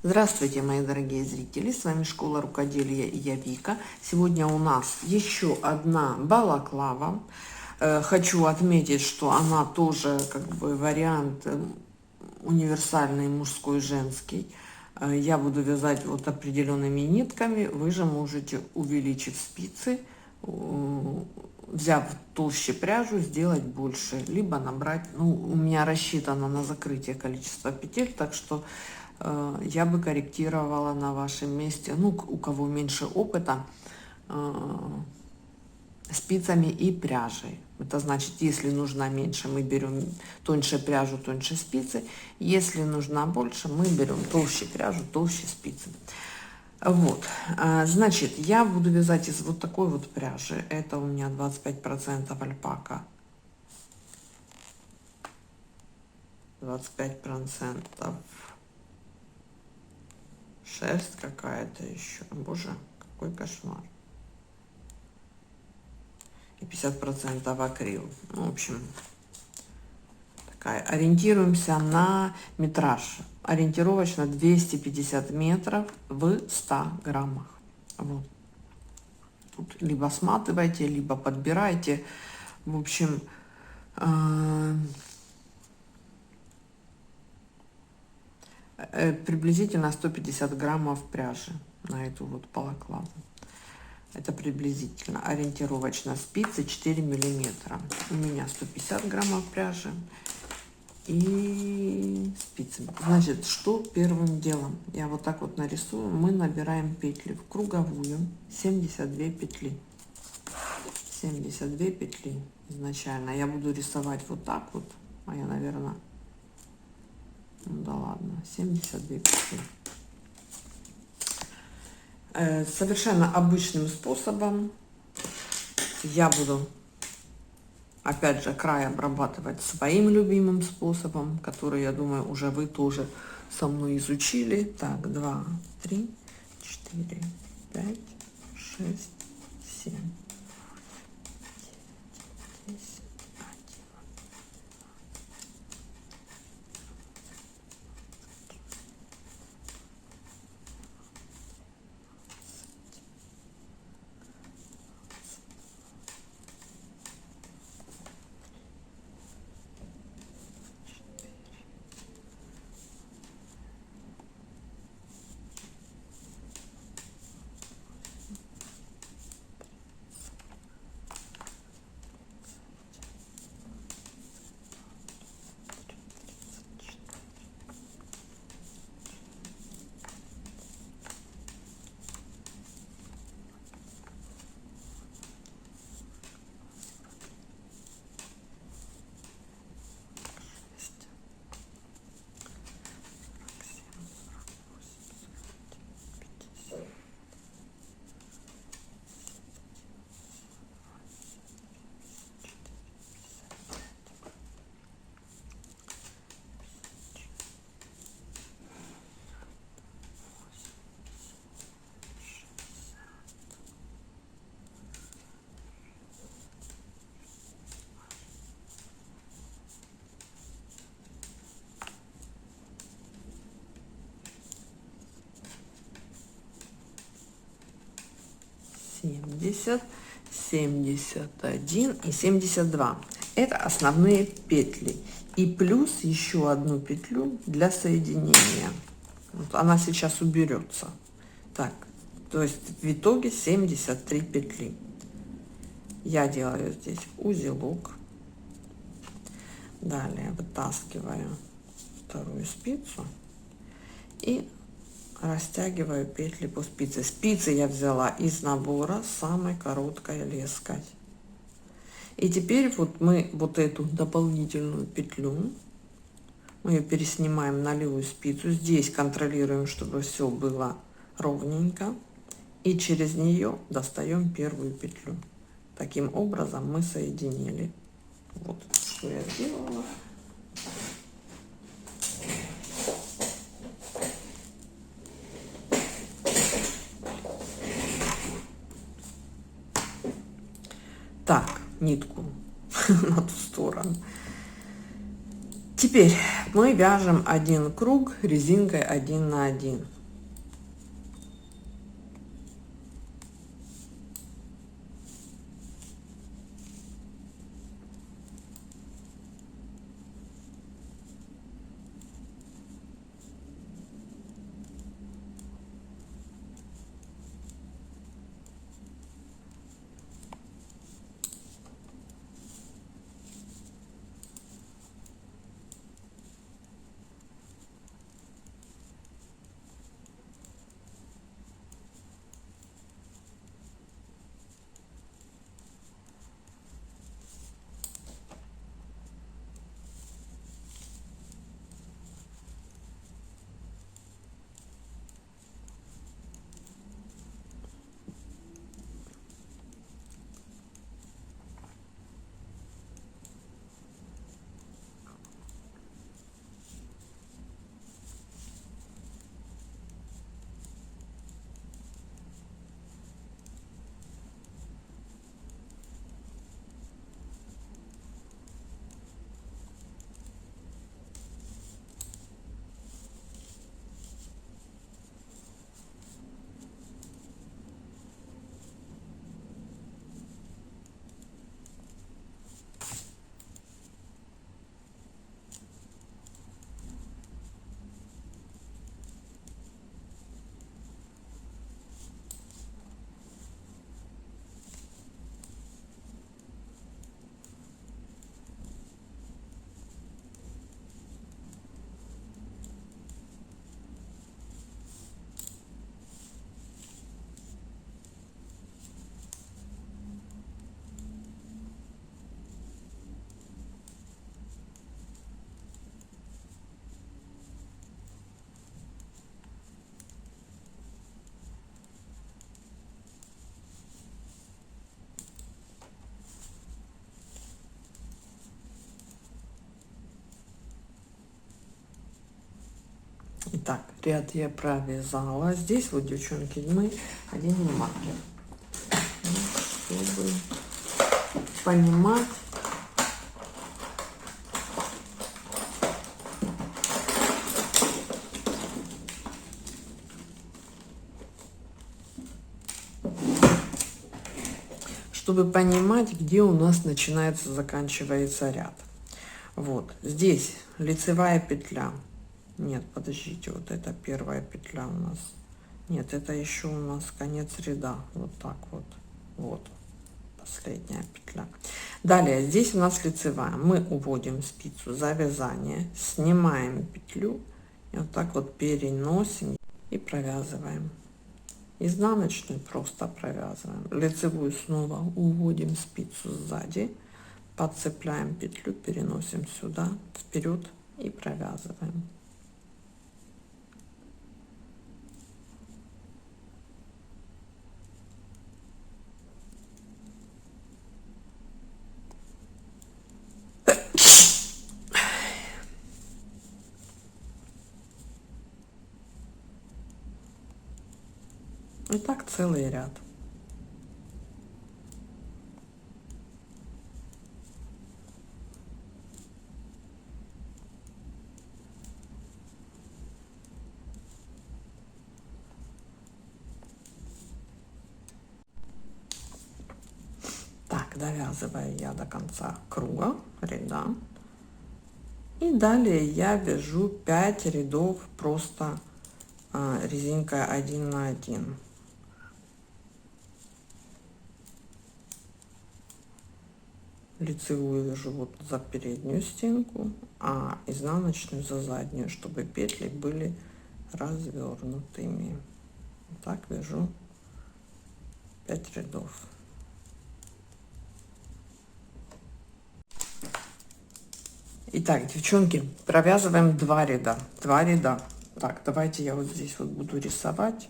Здравствуйте, мои дорогие зрители, с вами Школа рукоделия и я Вика. Сегодня у нас еще одна балаклава. Хочу отметить, что она тоже как бы вариант универсальный мужской, женский. Я буду вязать вот определенными нитками, вы же можете, увеличив спицы, взяв толще пряжу, сделать больше, либо набрать. Ну, у меня рассчитано на закрытие количества петель, так что я бы корректировала на вашем месте, ну, у кого меньше опыта, спицами и пряжей. Это значит, если нужна меньше, мы берем тоньше пряжу, тоньше спицы. Если нужна больше, мы берем толще пряжу, толще спицы. Вот, значит, я буду вязать из вот такой вот пряжи. Это у меня 25% альпака, 25% шерсть какая-то еще. Боже, какой кошмар. И 50% акрил. Ну, в общем, такая. Ориентируемся на метраж. Ориентировочно 250 метров в 100 граммах. Вот. Тут либо сматывайте, либо подбирайте. В общем, приблизительно 150 граммов пряжи на эту вот балаклаву. Это приблизительно. Ориентировочно спицы 4 миллиметра. У меня 150 граммов пряжи и спицы. Значит, что первым делом? Я вот так вот нарисую. Мы набираем петли в круговую. 72 петли. 72 петли изначально. Я буду рисовать вот так вот. А я, наверное... Ну да ладно. 72 петли. Совершенно обычным способом я буду, опять же, край обрабатывать своим любимым способом, который, я думаю, уже вы тоже со мной изучили. Так, 2, 3, 4, 5, 6, 7, 10, 70, 71 и 72. Это основные петли. И плюс еще одну петлю для соединения. Вот она сейчас уберется. Так, то есть в итоге 73 петли. Я делаю здесь узелок. Далее вытаскиваю вторую спицу и растягиваю петли по спице. Спицы я взяла из набора самой короткой леской. И теперь вот мы вот эту дополнительную петлю, мы ее переснимаем на левую спицу. Здесь контролируем, чтобы все было ровненько. И через нее достаем первую петлю. Таким образом мы соединили. Вот что я сделала. Так, нитку на ту сторону. Теперь мы вяжем один круг резинкой 1 на 1. Итак, ряд я провязала. Здесь вот, девчонки, мы оденем маркер, чтобы понимать, где у нас начинается, заканчивается ряд. Вот здесь лицевая петля. Нет, подождите, вот это первая петля у нас. Нет, это еще у нас конец ряда. Вот так вот. Вот последняя петля. Далее здесь у нас лицевая. Мы уводим спицу за вязание, снимаем петлю и вот так вот переносим и провязываем. Изнаночную просто провязываем. Лицевую снова уводим спицу сзади, подцепляем петлю, переносим сюда, вперед и провязываем. И так целый ряд. Так, довязываю я до конца круга, ряда. И далее я вяжу 5 рядов просто резинкой 1 на 1. Лицевую вяжу вот за переднюю стенку, а изнаночную за заднюю, чтобы петли были развернутыми. Так вяжу 5 рядов. Итак, девчонки, провязываем 2 ряда. 2 ряда. Так, давайте я вот здесь вот буду рисовать.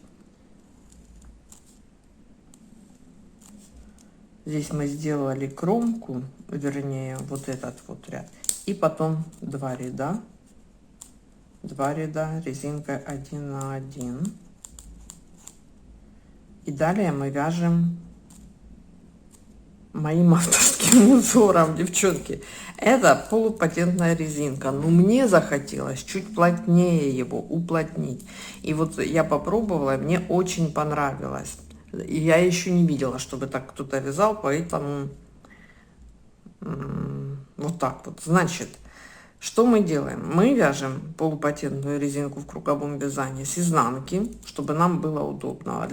Здесь мы сделали кромку, вернее, вот этот вот ряд. И потом 2 ряда. 2 ряда резинкой 1 на 1. И далее мы вяжем моим авторским узором, девчонки. Это полупатентная резинка, но мне захотелось чуть плотнее его уплотнить. И вот я попробовала, мне очень понравилось. И я еще не видела, чтобы так кто-то вязал, поэтому вот так вот. Значит, что мы делаем? Мы вяжем полупатентную резинку в круговом вязании с изнанки, чтобы нам было удобно.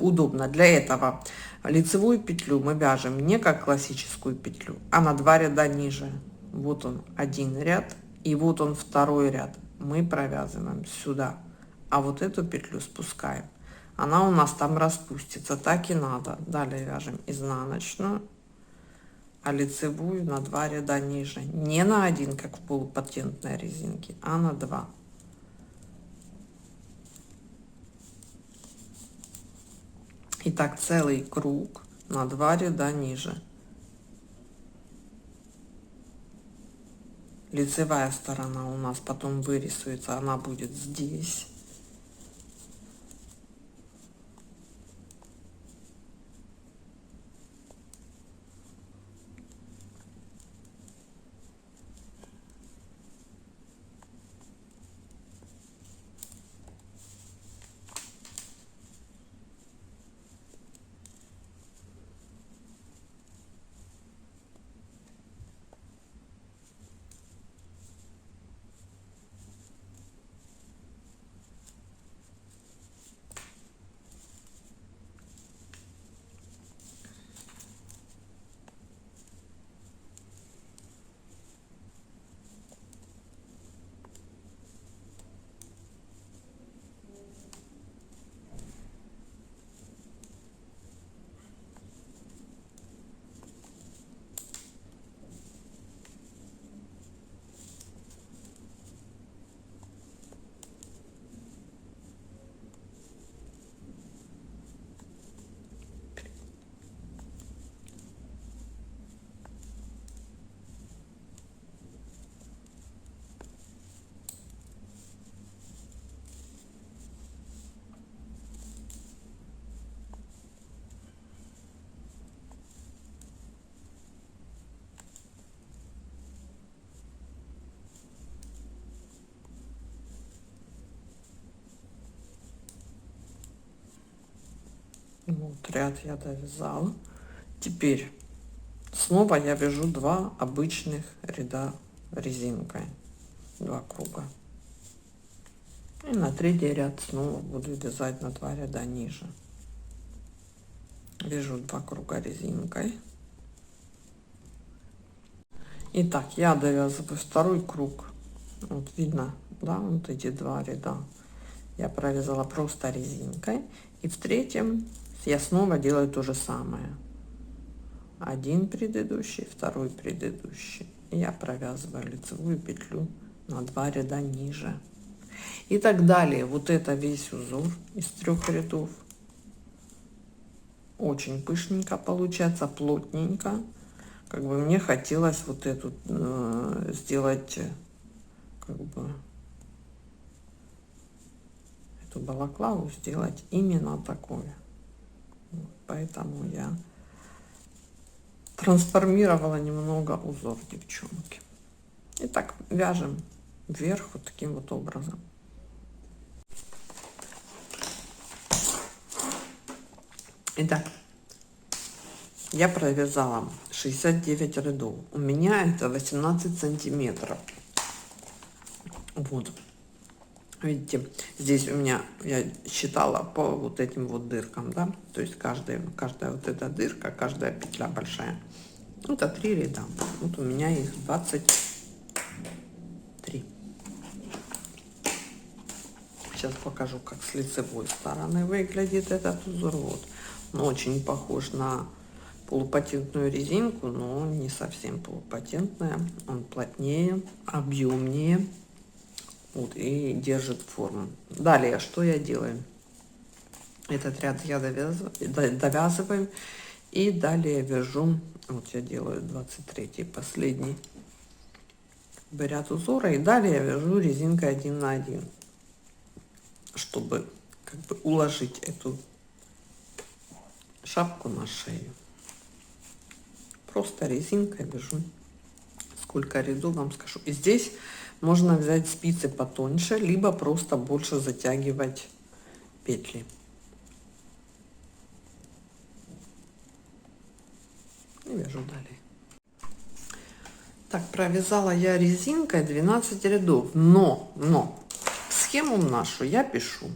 Удобно. Для этого лицевую петлю мы вяжем не как классическую петлю, а на 2 ряда ниже. Вот он один ряд, и вот он второй ряд. Мы провязываем сюда, а вот эту петлю спускаем. Она у нас там распустится, так и надо. Далее вяжем изнаночную, а лицевую на 2 ряда ниже. Не на 1, как в полупатентной резинке, а на 2. И так целый круг на 2 ряда ниже. Лицевая сторона у нас потом вырисуется, она будет здесь. Вот ряд я довязала. Теперь снова я вяжу 2 обычных ряда резинкой, 2 круга. И на 3-й ряд снова буду вязать на 2 ряда ниже. Вяжу 2 круга резинкой. Итак, я довязываю 2-й круг. Вот видно, да, вот эти 2 ряда я провязала просто резинкой. И в 3-м я снова делаю то же самое. 1 предыдущий, 2 предыдущий. Я провязываю лицевую петлю на 2 ряда ниже. И так далее. Вот это весь узор из 3 рядов. Очень пышненько получается, плотненько. Как бы мне хотелось вот эту сделать, как бы, эту балаклаву сделать именно такое. Вот, поэтому я трансформировала немного узор, девчонки. Итак, вяжем вверх вот таким вот образом. Итак, я провязала 69 рядов. У меня это 18 сантиметров. Вот. Видите, здесь у меня, я считала по вот этим вот дыркам, да, то есть каждая вот эта дырка, каждая петля большая, это 3 ряда. Вот у меня их 23. Сейчас покажу, как с лицевой стороны выглядит этот узор. Вот, он очень похож на полупатентную резинку, но не совсем полупатентная, он плотнее, объемнее. Вот, и держит форму. Далее, что я делаю? Этот ряд я довязываю, и далее вяжу, вот я делаю 23 последний ряд узора, и далее я вяжу резинкой 1 на 1, чтобы как бы уложить эту шапку на шею. просто резинкой вяжу. Сколько рядов, вам скажу. И здесь можно взять спицы потоньше, либо просто больше затягивать петли. И вяжу далее. Так, провязала я резинкой 12 рядов, но схему нашу я пишу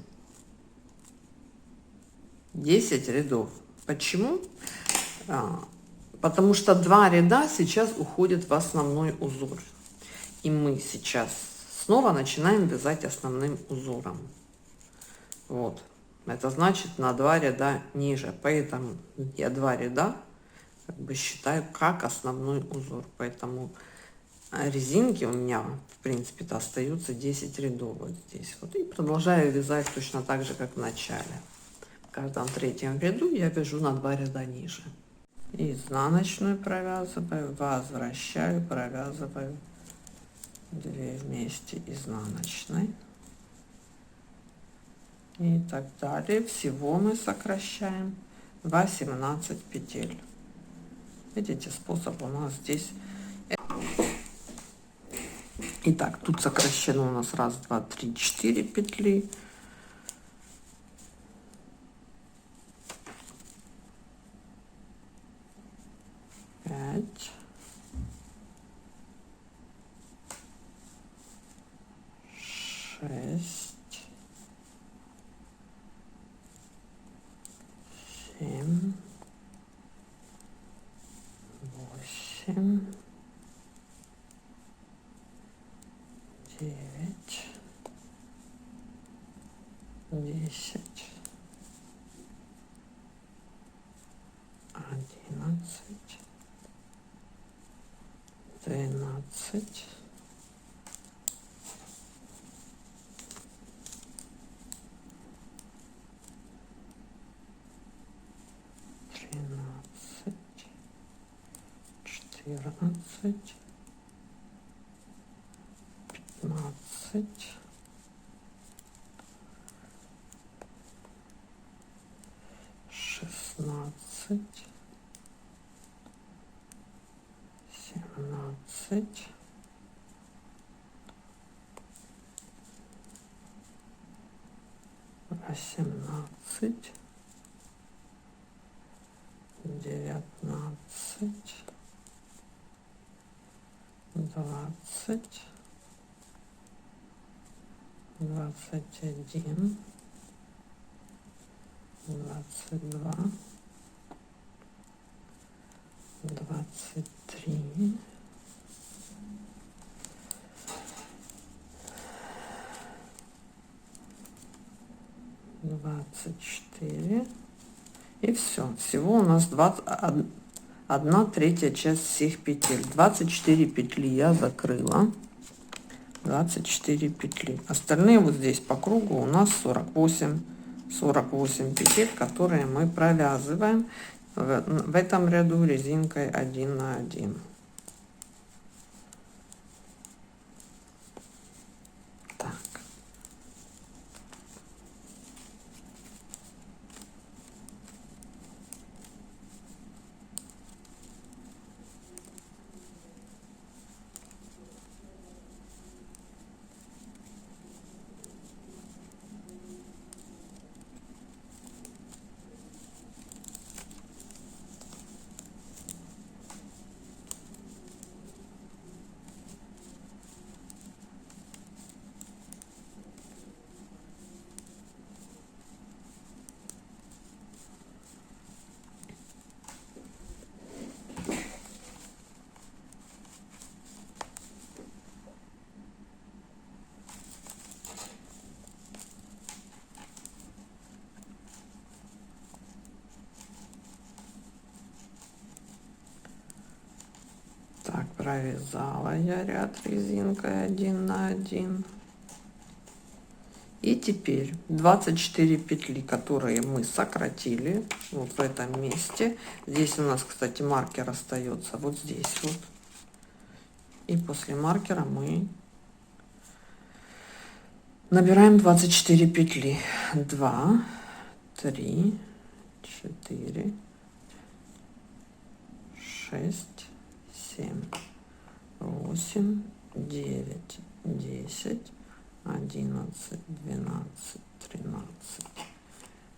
10 рядов. Почему? Потому что 2 ряда сейчас уходят в основной узор. И мы сейчас снова начинаем вязать основным узором. Вот. Это значит на 2 ряда ниже. Поэтому я 2 ряда как бы считаю как основной узор. Поэтому резинки у меня в принципе-то остаются 10 рядов вот здесь. Вот. И продолжаю вязать точно так же, как в начале. В каждом третьем ряду я вяжу на 2 ряда ниже. Изнаночную провязываю, возвращаю, провязываю 2 вместе изнаночной. И так далее. Всего мы сокращаем 18 петель. Видите, способ у нас здесь. Итак, тут сокращено у нас 1, 2, 3, 4 петли. Пять. 6. 7. 8. 9. 10. 11. 12. 13, 14, 15, 16, 17, 18, 19, 20, 21, 22, 23, 24. И все. Всего у нас 1/3 часть всех петель. 24 петли я закрыла. 24 петли. Остальные вот здесь по кругу у нас 48 петель, которые мы провязываем в этом ряду резинкой 1 на 1. Так. Так, провязала я ряд резинкой 1 на 1. И теперь 24 петли, которые мы сократили вот в этом месте. Здесь у нас, кстати, маркер остается вот здесь вот. И после маркера мы набираем 24 петли. 2, 3, 4, 6, 7, 8, 9, 10, 11, 12, 13,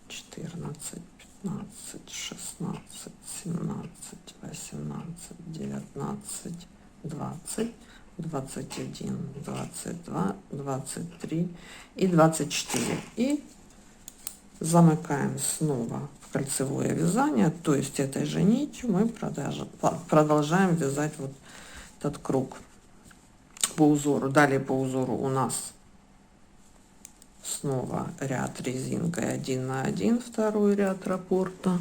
14, 15, 16, 17, 18, 19, 20, 21, 22, 23 и 24. И замыкаем снова в кольцевое вязание, то есть этой же нитью мы продолжаем вязать вот этот круг по узору. Далее по узору у нас снова ряд резинкой 1 на 1, второй ряд раппорта.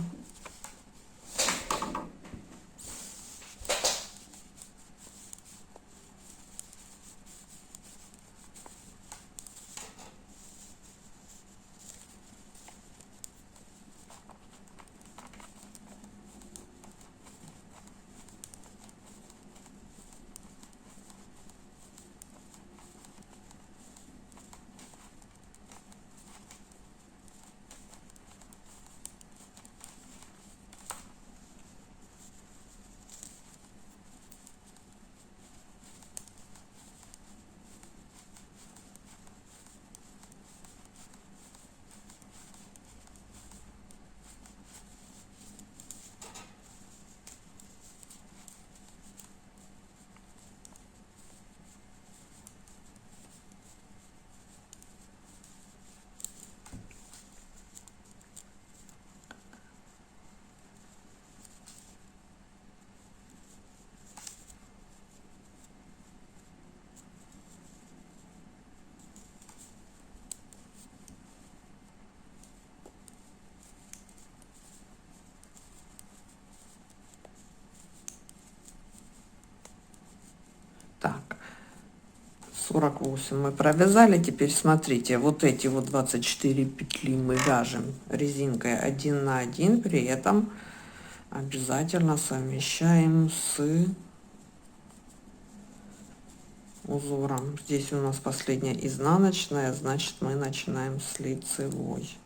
Так, 48 мы провязали. Теперь смотрите, вот эти вот 24 петли мы вяжем резинкой 1 на 1, при этом обязательно совмещаем с узором. Здесь у нас последняя изнаночная, значит мы начинаем с лицевой.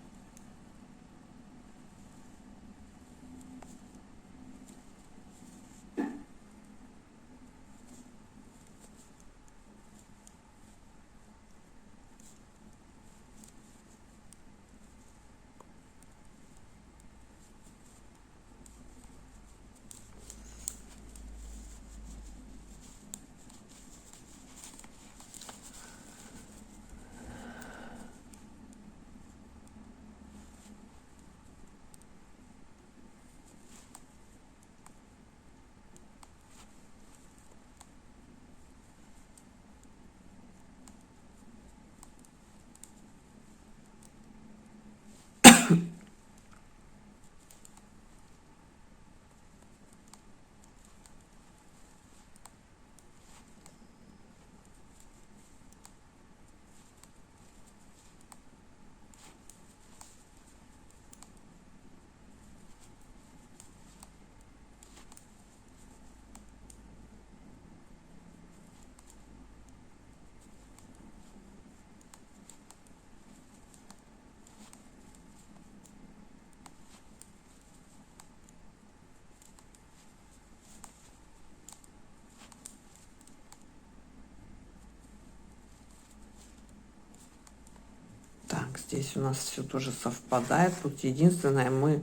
Так, здесь у нас все тоже совпадает. Тут единственное, мы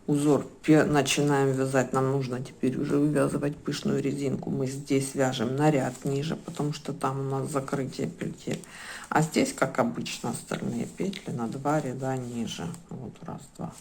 узор начинаем вязать, нам нужно теперь уже вывязывать пышную резинку. Мы здесь вяжем на ряд ниже, потому что там у нас закрытие петель. А здесь, как обычно, остальные петли на 2 ряда ниже. Вот раз, два.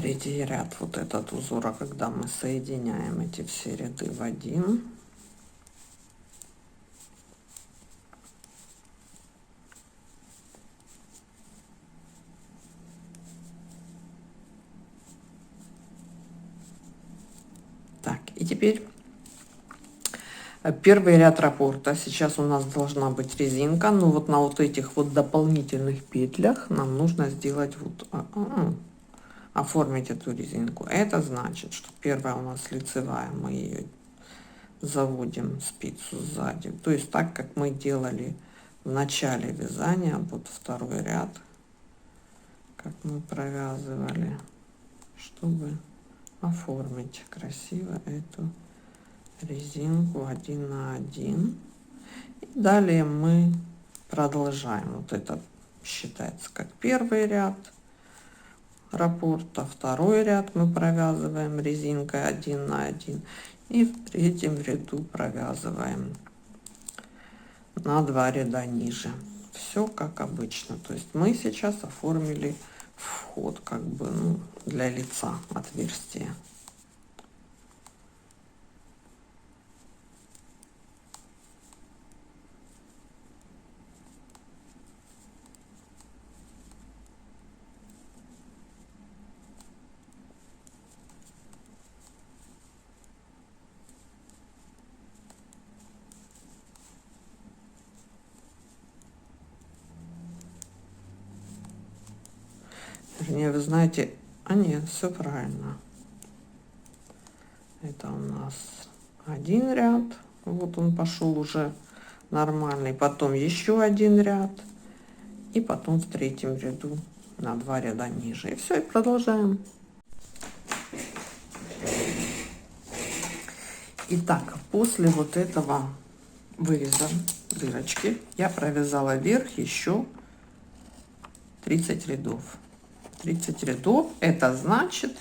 третий ряд вот этот узор, когда мы соединяем эти все ряды в один. Так, и теперь первый ряд раппорта. Сейчас у нас должна быть резинка, но вот на вот этих вот дополнительных петлях нам нужно сделать вот оформить эту резинку. Это значит, что первая у нас лицевая, мы ее заводим спицу сзади, то есть так как мы делали в начале вязания. Вот второй ряд, как мы провязывали, чтобы оформить красиво эту резинку 1 на 1. И далее мы продолжаем. Вот это считается как первый ряд раппорта, второй ряд мы провязываем резинкой 1 на 1, и в третьем ряду провязываем на 2 ряда ниже. Все как обычно. То есть мы сейчас оформили вход, как бы, ну, для лица, отверстие. Вернее, вы знаете, нет, все правильно. Это у нас один ряд, вот он пошел уже нормальный, потом еще один ряд, и потом в третьем ряду на 2 ряда ниже. И все, и продолжаем. Итак, после вот этого выреза дырочки я провязала вверх еще 30 рядов. 30 рядов, это значит,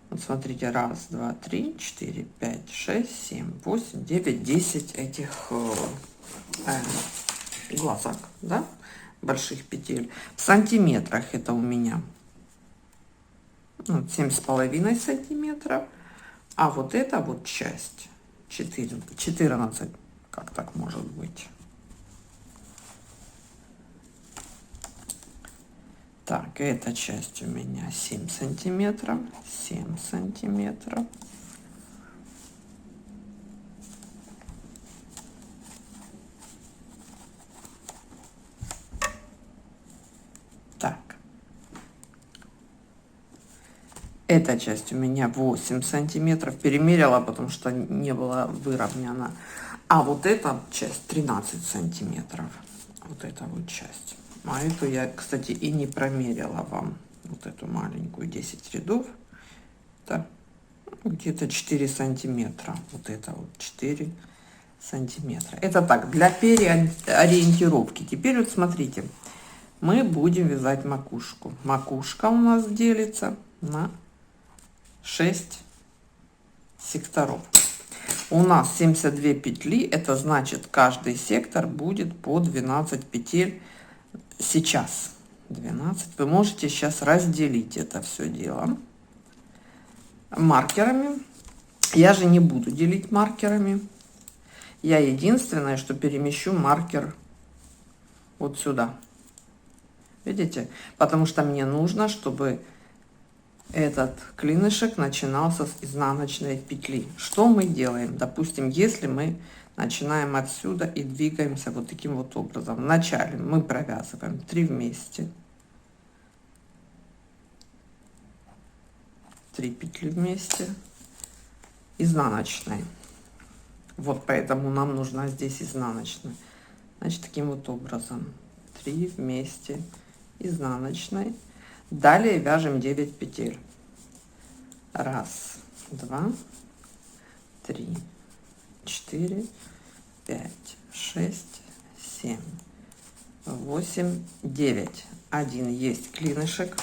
вот смотрите, 1, 2, 3, 4, 5, 6, 7, 8, 9, 10 этих глазок, да, больших петель. В сантиметрах это у меня 7,5 сантиметров, а вот эта вот часть 14, как так может быть? Так, эта часть у меня 7 сантиметров, 7 сантиметров. Так, эта часть у меня 8 сантиметров, перемерила, потому что не было выровнена. А вот эта часть 13 сантиметров, вот эта вот часть. А эту я, кстати, и не промерила вам, вот эту маленькую, 10 рядов. Это где-то 4 сантиметра. Вот это вот 4 сантиметра. Это так, для переориентировки. Теперь вот смотрите, мы будем вязать макушку. Макушка у нас делится на 6 секторов. У нас 72 петли, это значит, каждый сектор будет по 12 петель. Сейчас 12. Вы можете сейчас разделить это все дело маркерами. Я же не буду делить маркерами. Я единственное, что перемещу маркер вот сюда. Видите? Потому что мне нужно, чтобы этот клинышек начинался с изнаночной петли. Что мы делаем? Допустим, если мы начинаем отсюда и двигаемся вот таким вот образом. Вначале мы провязываем 3 вместе, 3 петли вместе, изнаночной. Вот поэтому нам нужна здесь изнаночная. Значит, таким вот образом 3 вместе, изнаночной. Далее вяжем 9 петель. 1, 2, 3, 4, 5, 6, 7, 8, 9. Один есть клинышек.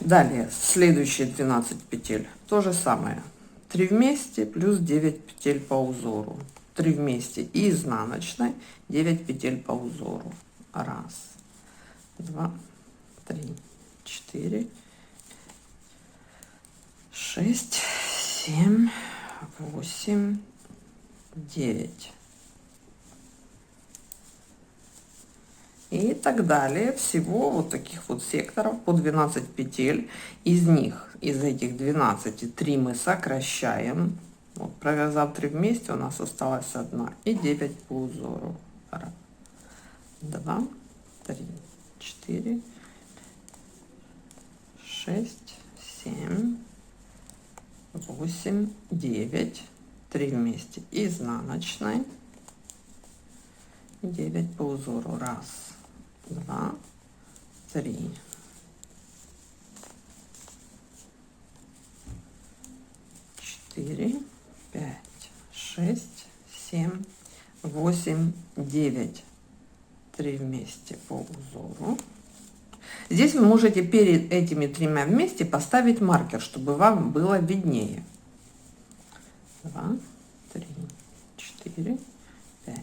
Далее следующие 12 петель то же самое. 3 вместе плюс 9 петель по узору. 3 вместе и изнаночной, 9 петель по узору. 1, 2, 3, 4, 6, 7, 8, 9. И так далее. Всего вот таких вот секторов по 12 петель. Из них, из этих 12, 3 мы сокращаем. Вот, провязав 3 вместе, у нас осталась 1 и 9 по узору. 2, 3, 4, 6, 7, 8, 9. 3 вместе изнаночной. 9 по узору. 1, 2, 3. 4, 5, 6, 7, 8, 9. 3 вместе по узору. Здесь вы можете перед этими 3 вместе поставить маркер, чтобы вам было виднее. 2, 3, 4, 5,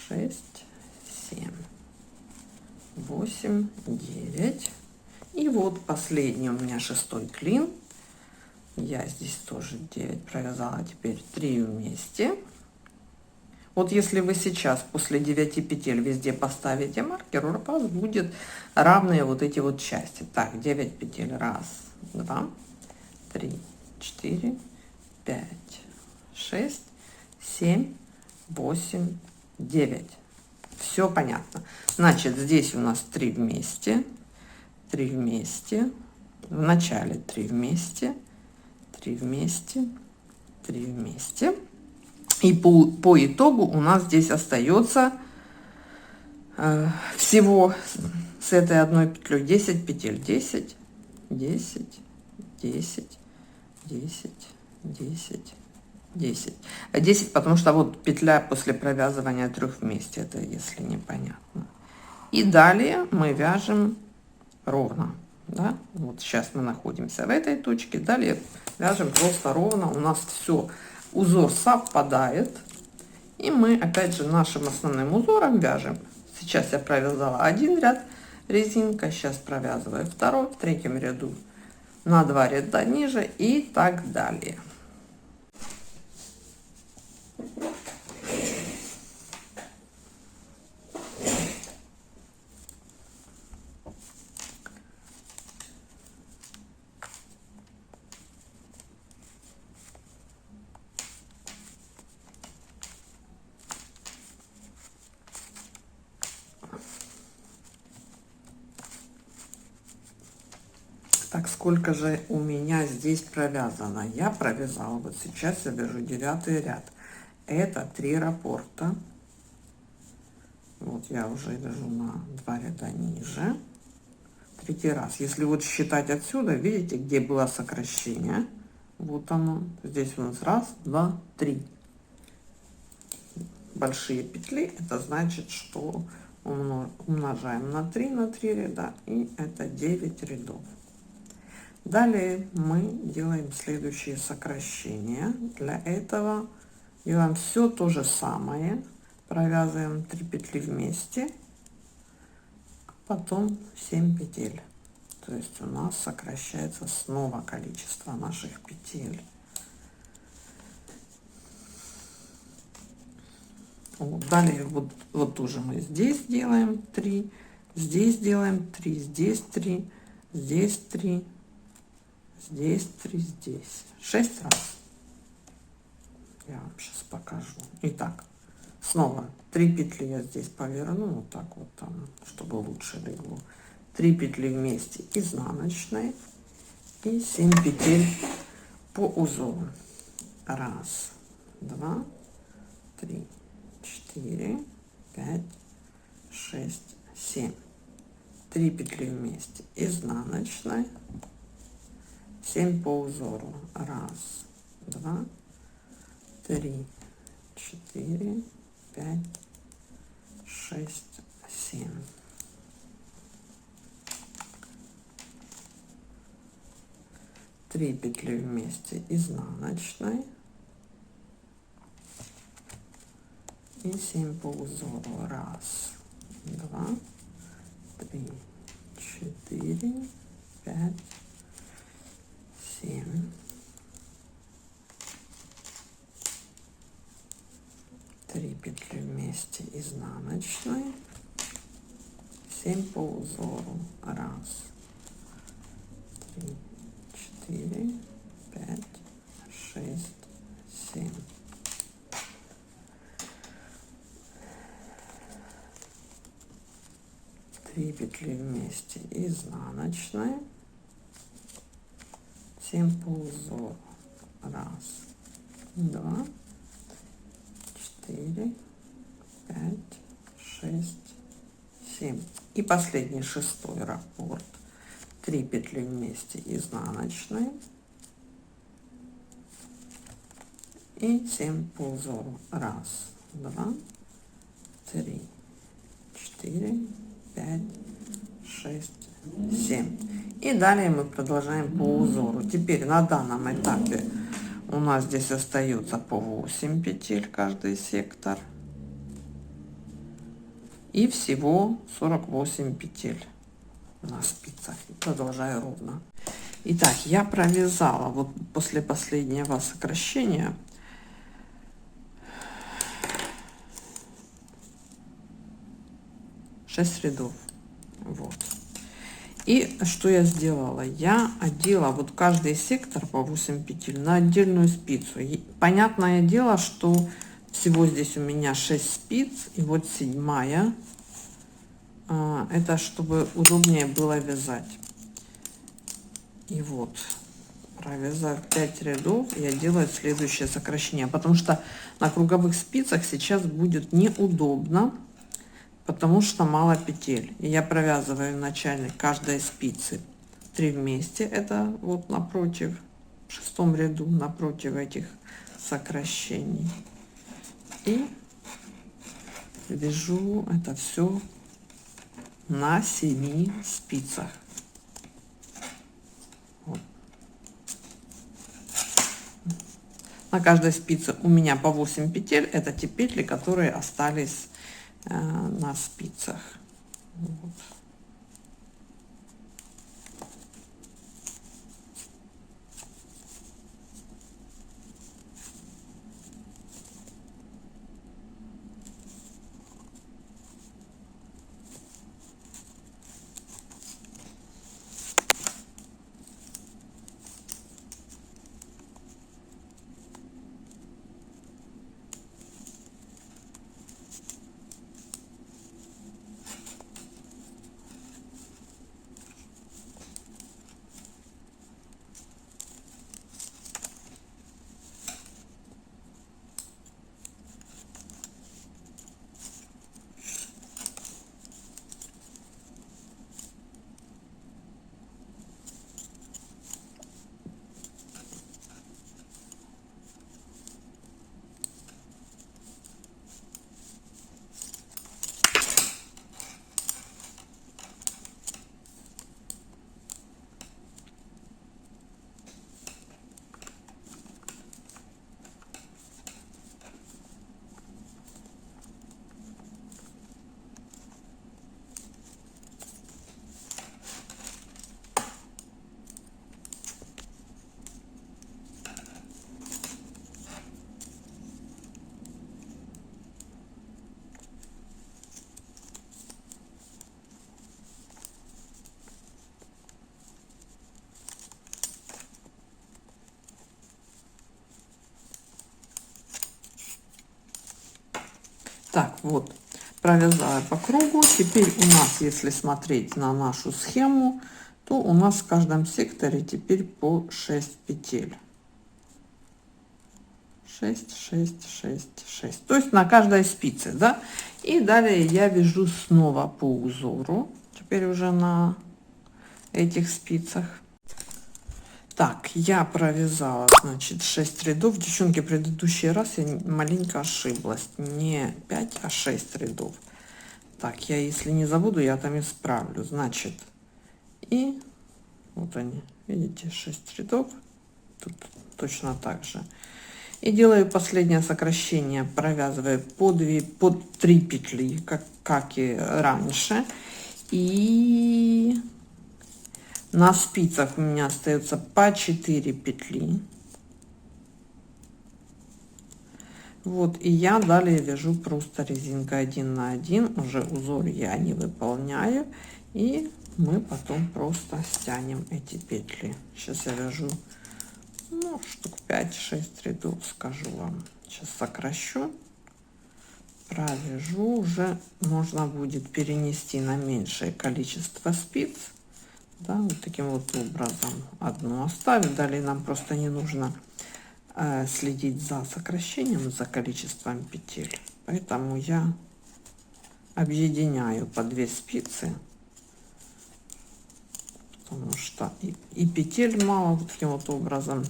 6, 7, 8, 9. И вот последний у меня 6-й клин. Я здесь тоже 9 провязала, теперь 3 вместе. Вот если вы сейчас после 9 петель везде поставите маркер, у вас будет равные вот эти вот части. Так, 9 петель. 1, 2, 3, 4, 5, 6, 7, 8, 9. Все понятно. Значит, здесь у нас 3 вместе, 3 вместе, в начале 3 вместе, 3 вместе, 3 вместе. И по итогу у нас здесь остается всего с этой одной петлей 10 петель. 10, 10, 10, 10, 10, 10. 10, потому что вот петля после провязывания 3 вместе, это если непонятно. И далее мы вяжем ровно. Да? Вот сейчас мы находимся в этой точке. Далее вяжем просто ровно. У нас все, узор совпадает. И мы опять же нашим основным узором вяжем. Сейчас я провязала 1 ряд резинка, сейчас провязываю 2, в 3 ряду на 2 ряда ниже и так далее. Так, сколько же у меня здесь провязано? Я провязала, вот сейчас я вяжу 9 ряд. Это 3 раппорта. Вот я уже вяжу на 2 ряда ниже. 3 раз. Если вот считать отсюда, видите, где было сокращение? Вот оно. Здесь у нас 1, 2, 3. Большие петли. Это значит, что умножаем на 3 ряда. И это 9 рядов. Далее мы делаем следующие сокращения. Для этого делаем все то же самое. Провязываем 3 петли вместе. Потом 7 петель. То есть у нас сокращается снова количество наших петель. Вот. Далее вот тоже мы здесь делаем 3. Здесь делаем 3. Здесь 3. Здесь 3. Здесь 3, здесь 6 раз. Я вам сейчас покажу. Итак, снова 3 петли я здесь поверну, вот так вот там, чтобы лучше легло. 3 петли вместе изнаночной и 7 петель по узору. 1, 2, 3, 4, 5, 6, 7. 3 петли вместе изнаночной. 7 по узору. 1, 2, 3, 4, 5, 6, 7. Три петли вместе изнаночной и 7 по узору. 1, 2, 3, 4, 5, 7, 3 петли вместе изнаночной, 7 по узору, 1, 3, 4, 5, 6, 7. Три петли вместе изнаночной, 7 по узору, 1, 2, 4, 5, 6, 7. И последний, шестой раппорт. 3 петли вместе изнаночной и 7 по узору. 1, 2, 3, 4, 5, 6, 7. И далее мы продолжаем по узору. Теперь на данном этапе у нас здесь остается по 8 петель каждый сектор. И всего 48 петель на спицах. Продолжаю ровно. Итак, я провязала вот после последнего сокращения 6 рядов. Вот. И что я сделала? Я одела вот каждый сектор по 8 петель на отдельную спицу. И понятное дело, что всего здесь у меня 6 спиц, и вот 7-я. Это чтобы удобнее было вязать. И вот, провязав 5 рядов, я делаю следующее сокращение, потому что на круговых спицах сейчас будет неудобно, потому что мало петель. И я провязываю в начале каждой спицы 3 вместе, это вот напротив, в 6 ряду, напротив этих сокращений. И вяжу это все на 7 спицах. Вот. На каждой спице у меня по 8 петель, это те петли, которые остались на спицах. Вот. Так, вот, провязала по кругу. Теперь у нас, если смотреть на нашу схему, то у нас в каждом секторе теперь по 6 петель. 6, 6, 6, 6. То есть на каждой спице, да? И далее я вяжу снова по узору. Теперь уже на этих спицах. Так, я провязала, значит, 6 рядов. Девчонки, предыдущий раз я маленько ошиблась. Не 5, а 6 рядов. Так, я, если не забуду, я там исправлю. Значит, и вот они, видите, 6 рядов. Тут точно так же. И делаю последнее сокращение, провязываю по 3 петли, как и раньше. И на спицах у меня остается по 4 петли. Вот, и я далее вяжу просто резинкой 1 на 1, уже узор я не выполняю, и мы потом просто стянем эти петли. Сейчас я вяжу, ну, штук 5-6 рядов, скажу вам. Сейчас сокращу, провяжу, уже можно будет перенести на меньшее количество спиц. Да, вот таким вот образом одну оставить. Далее нам просто не нужно следить за сокращением, за количеством петель, поэтому я объединяю по 2 спицы, потому что и петель мало вот таким вот образом,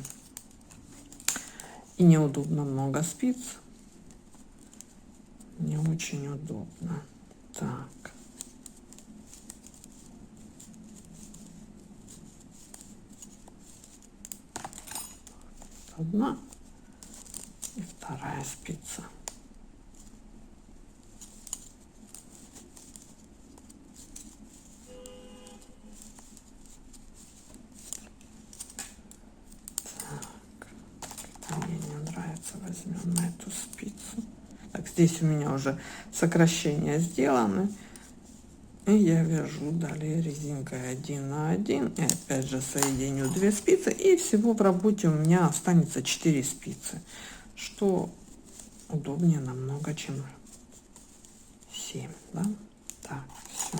и неудобно много спиц, не очень удобно. Так, одна и вторая спица. Так, мне не нравится, возьмем на эту спицу. Так, здесь у меня уже сокращения сделаны, и я вяжу далее резинкой 1 на 1, и опять же соединю 2 спицы, и всего в работе у меня останется 4 спицы, что удобнее намного, чем 7, да? Так, все,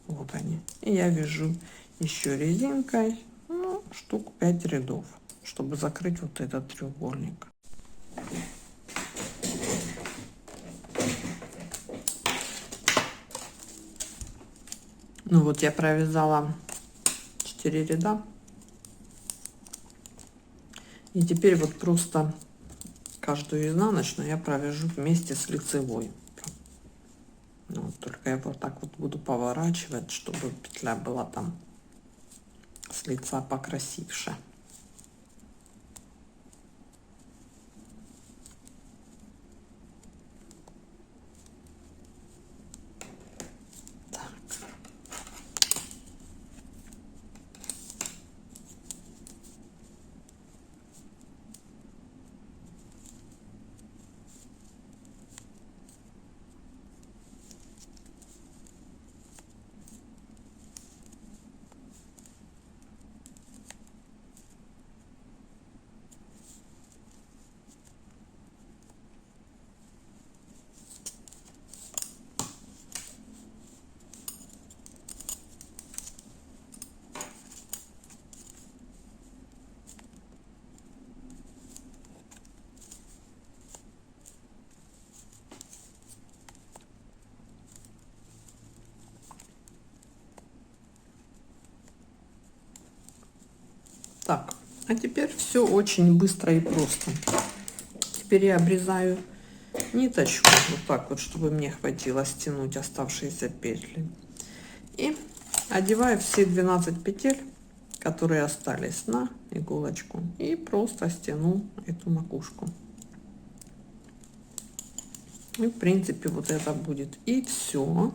вот они, и я вяжу еще резинкой, ну, штук 5 рядов, чтобы закрыть вот этот треугольник. Ну вот я провязала 4 ряда, и теперь вот просто каждую изнаночную я провяжу вместе с лицевой. Ну, только я вот так вот буду поворачивать, чтобы петля была там с лица покрасивше. Так, а теперь все очень быстро и просто. Теперь я обрезаю ниточку вот так вот, чтобы мне хватило стянуть оставшиеся петли, и одеваю все 12 петель, которые остались, на иголочку, и просто стяну эту макушку. И в принципе вот это будет и все.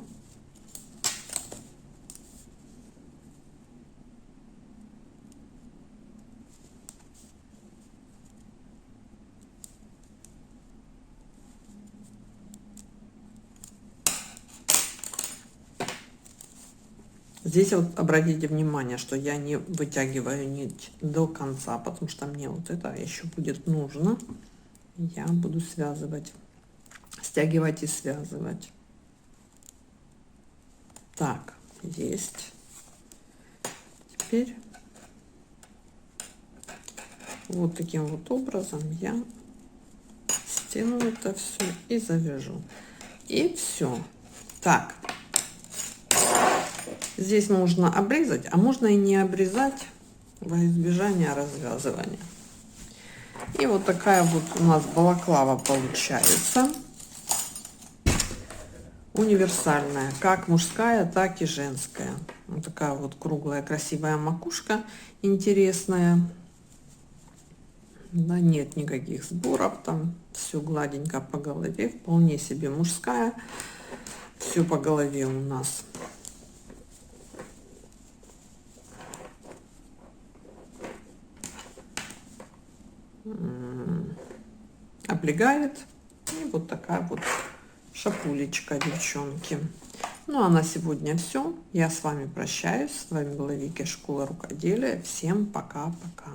Здесь вот обратите внимание, что я не вытягиваю нить до конца, потому что мне вот это еще будет нужно. Я буду связывать, стягивать и связывать. Так, есть. Теперь вот таким вот образом я стяну это все и завяжу. И все. Так. Здесь можно обрезать, а можно и не обрезать во избежание развязывания. И вот такая вот у нас балаклава получается. Универсальная, как мужская, так и женская. Вот такая вот круглая красивая макушка, интересная. Да, нет никаких сборов, там все гладенько по голове, вполне себе мужская. Все по голове у нас облегает. И вот такая вот шапулечка, девчонки. Ну а на сегодня все. Я с вами прощаюсь. С вами была Вики, школа рукоделия. Всем пока-пока.